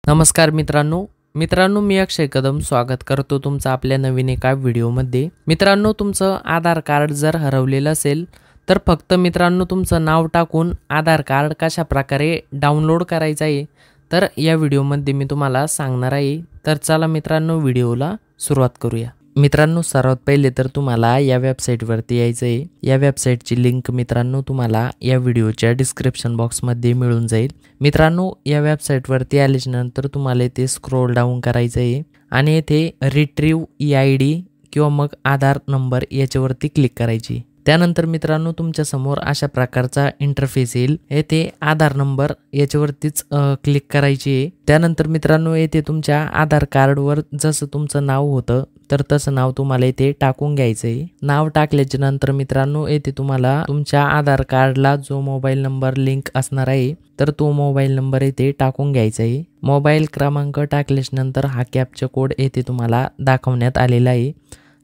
नमस्कार मित्रांनो मी अक्षय कदम स्वागत करतो तुमचं आपल्या नवीन एका व्हिडिओमध्ये। मित्रांनो तुमचं आधार कार्ड जर हरवलेलं असेल तर फक्त मित्रांनो तुमचं नाव टाकून आधार कार्ड कशा प्रकारे डाउनलोड करायचं आहे तर या व्हिडिओमध्ये मी तुम्हाला सांगणार आहे। तर चला मित्रांनो व्हिडिओला सुरुवात करूया। मित्रांनो सर्वात पहिले तर तुम्हाला या वेबसाईटवरती यायचं आहे। या वेबसाईटची लिंक मित्रांनो तुम्हाला या व्हिडिओच्या डिस्क्रिप्शन बॉक्समध्ये मिळून जाईल। मित्रांनो या वेबसाईटवरती आल्यानंतर तुम्हाला इथे स्क्रोल डाऊन करायचं आहे आणि इथे रिट्रीव EID किंवा मग आधार नंबर याच्यावरती क्लिक करायची। त्यानंतर मित्रांनो तुमच्या समोर अशा प्रकारचा इंटरफेस येईल। येथे आधार नंबर याच्यावरतीच क्लिक करायची आहे। त्यानंतर मित्रांनो येथे तुमच्या आधार कार्डवर जसं तुमचं नाव होतं तर तसं नाव तुम्हाला इथे टाकून घ्यायचं आहे। नाव टाकल्याच्या नंतर मित्रांनो येथे तुम्हाला तुमच्या आधार कार्डला जो मोबाईल नंबर लिंक असणार आहे तर तो मोबाईल नंबर इथे टाकून घ्यायचा आहे। मोबाईल क्रमांक टाकल्याच्या नंतर हा कॅप्चा कोड येथे तुम्हाला दाखवण्यात आलेला आहे।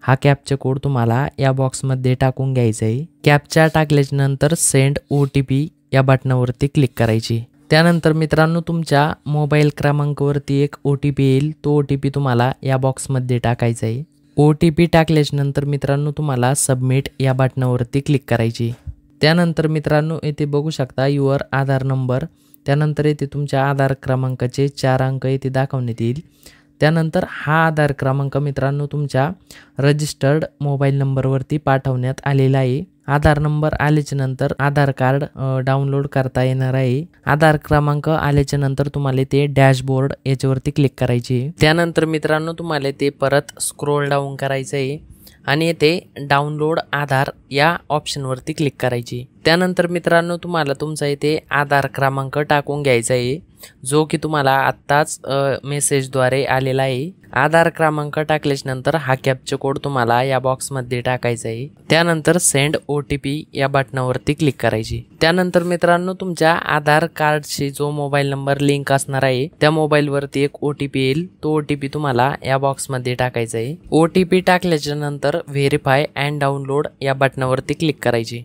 हा कॅप्चा कोड तुम्हाला या बॉक्समध्ये टाकून घ्यायचा आहे। कॅप्चा टाकल्याच्या नंतर सेंड OTP या बटनावरती क्लिक करायची। त्यानंतर मित्रांनो तुमच्या मोबाईल क्रमांकावरती एक OTP येईल। तो OTP तुम्हाला या बॉक्समध्ये टाकायचा आहे। OTP टाकल्याच्या नंतर मित्रांनो तुम्हाला सबमिट या बटनावरती क्लिक करायची। त्यानंतर मित्रांनो येथे बघू शकता युअर आधार नंबर। त्यानंतर येथे तुमच्या आधार क्रमांकाचे 4 अंक येथे दाखवण्यात येईल। त्यानंतर हा आधार क्रमांक मित्रांनो तुमच्या रजिस्टर्ड मोबाईल नंबरवरती पाठवण्यात आलेला आहे। आधार नंबर आल्याच्या नंतर आधार कार्ड डाउनलोड करता येणार आहे। आधार क्रमांक आल्याच्या नंतर तुम्हाला ते डॅशबोर्ड याच्यावरती क्लिक करायची। त्यानंतर मित्रांनो तुम्हाला ते परत स्क्रोल डाऊन करायचं आहे आणि येथे डाउनलोड आधार या ऑप्शनवरती क्लिक करायची। त्यानंतर मित्रांनो तुम्हाला तुमचा इथे आधार क्रमांक टाकून घ्यायचा आहे जो की तुम्हाला आत्ताच मेसेजद्वारे आलेला आहे। आधार क्रमांक टाकल्याच्या नंतर हा कॅप्चा कोड तुम्हाला या बॉक्समध्ये टाकायचा आहे। त्यानंतर सेंड OTP या बटनावरती क्लिक करायची। त्यानंतर मित्रांनो तुमच्या आधार कार्डशी जो मोबाईल नंबर लिंक असणार आहे त्या मोबाईलवरती एक OTP येईल। तो OTP तुम्हाला या बॉक्समध्ये टाकायचा आहे। OTP टाकल्याच्या नंतर व्हेरीफाय अँड डाउनलोड या बटनावरती क्लिक करायची।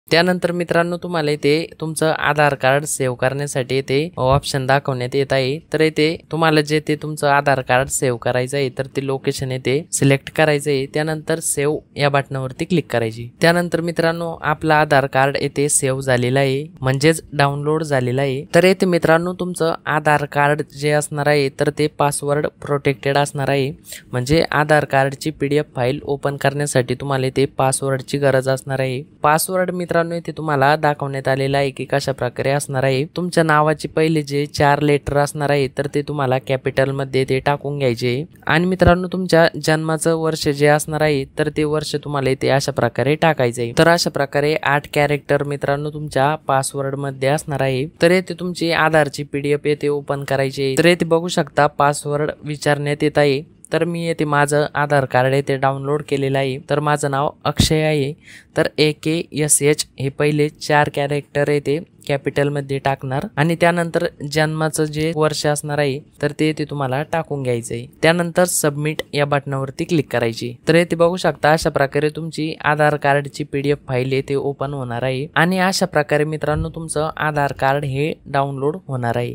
त्यानंतर मित्रांनो तुम्हाला इथे तुमचं आधार कार्ड सेव्ह करण्यासाठी इथे ऑप्शन दाखवण्यात येत आहे। तर इथे तुम्हाला जे ते तुमचं आधार कार्ड सेव्ह करायचं आहे तर ते लोकेशन इथे सिलेक्ट करायचं आहे। त्यानंतर सेव्ह या बटनावरती क्लिक करायची। त्यानंतर मित्रांनो आपला आधार कार्ड इथे सेव्ह झालेला आहे म्हणजेच डाउनलोड झालेला आहे। तर इथे मित्रांनो तुमचं आधार कार्ड जे असणार आहे तर ते पासवर्ड प्रोटेक्टेड असणार आहे। म्हणजे आधार कार्डची PDF फाईल ओपन करण्यासाठी तुम्हाला इथे पासवर्डची गरज असणार आहे। पासवर्ड मित्रांनो इथे तुम्हाला दाखवण्यात आलेला आहे की कशा प्रकारे असणार आहे। तुमच्या नावाचे पहिले जे 4 लेटर असणार आहे तर ते तुम्हाला कॅपिटल मध्ये ते टाकून घ्यायचे आणि मित्रांनो तुमच्या जन्माचं वर्ष जे असणार आहे तर ते वर्ष तुम्हाला इथे अशा प्रकारे टाकायचे। तर अशा प्रकारे 8 कॅरेक्टर मित्रांनो तुमच्या पासवर्ड मध्ये असणार आहे। तर येथे तुमची आधारची PDF येथे ओपन करायची। तर येथे बघू शकता पासवर्ड विचारण्यात येत आहे। तर मी येथे माझं आधार कार्ड येथे डाउनलोड केलेलं आहे। तर माझं नाव अक्षय आहे। तर AKSH हे पहिले 4 कॅरेक्टर येथे कॅपिटलमध्ये टाकणार आणि त्यानंतर जन्माचं जे वर्ष असणार आहे तर ते येथे तुम्हाला टाकून घ्यायचं आहे। त्यानंतर सबमिट या बटनावरती क्लिक करायची। तर येथे बघू शकता अशा प्रकारे तुमची आधार कार्डची PDF फाईल येथे ओपन होणार आहे आणि अशा प्रकारे मित्रांनो तुमचं आधार कार्ड हे डाउनलोड होणार आहे।